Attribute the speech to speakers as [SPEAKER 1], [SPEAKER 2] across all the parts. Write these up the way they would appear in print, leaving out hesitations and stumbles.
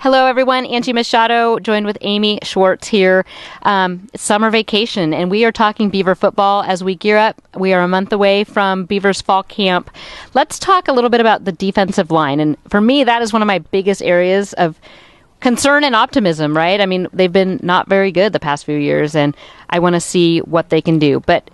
[SPEAKER 1] Hello, everyone. Angie Machado joined with Amy Schwartz here. It's summer vacation, and we are talking Beaver football as we gear up. We are a month away from Beaver's fall camp. Let's talk a little bit about the defensive line. And for me, that is one of my biggest areas of concern and optimism, right? I mean, they've been not very good the past few years, and I want to see what they can do. But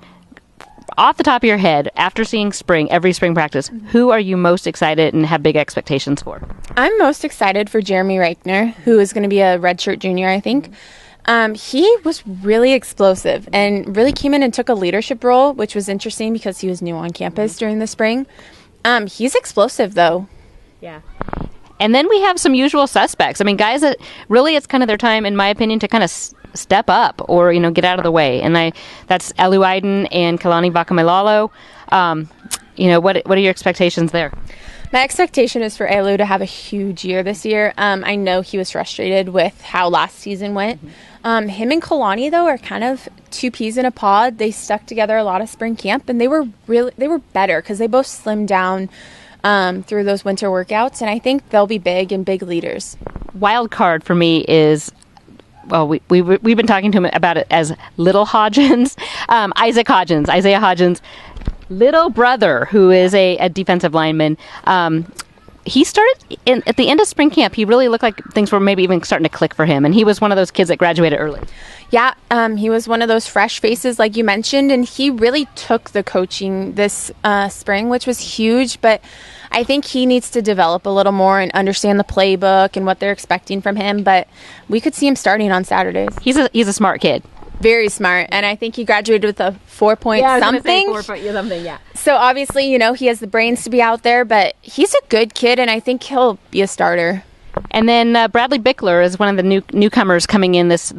[SPEAKER 1] off the top of your head, after seeing every spring practice, who are you most excited and have big expectations for?
[SPEAKER 2] I'm most excited for Jeremy Reichner, who is going to be a redshirt junior, I think. He was really explosive and really came in and took a leadership role, which was interesting because he was new on campus during the spring. He's explosive, though.
[SPEAKER 1] Yeah. And then we have some usual suspects. I mean, guys that really it's kind of their time, in my opinion, to kind of step up or, get out of the way. And that's Elu Iden and Kalani Vakamalalo. What are your expectations there?
[SPEAKER 2] My expectation is for Elu to have a huge year this year. I know he was frustrated with how last season went. Him and Kalani, though, are kind of two peas in a pod. They stuck together a lot of spring camp, and they were better because they both slimmed down through those winter workouts, and I think they'll be big and big leaders. Wild card for me is, well, we've been talking to him about it as Little Hodgins, Isaiah Hodgins' little brother, who is a defensive lineman. He started at the end of spring camp. He really looked like things were maybe even starting to click for him, and he was one of those kids that graduated early. Yeah, he was one of those fresh faces, like you mentioned, and he really took the coaching this spring, which was huge. But I think he needs to develop a little more and understand the playbook and what they're expecting from him. But we could see him starting on Saturdays. He's a smart kid. Very smart, and I think he graduated with a 4-point something. 4 point something, yeah. So obviously, he has the brains to be out there, but he's a good kid, and I think he'll be a starter. And then Bradley Bickler is one of the newcomers coming in this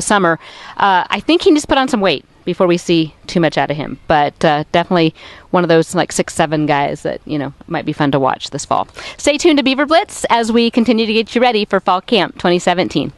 [SPEAKER 2] summer. I think he needs to put on some weight before we see too much out of him, but definitely one of those like 6'7" guys that might be fun to watch this fall. Stay tuned to Beaver Blitz as we continue to get you ready for Fall Camp 2017.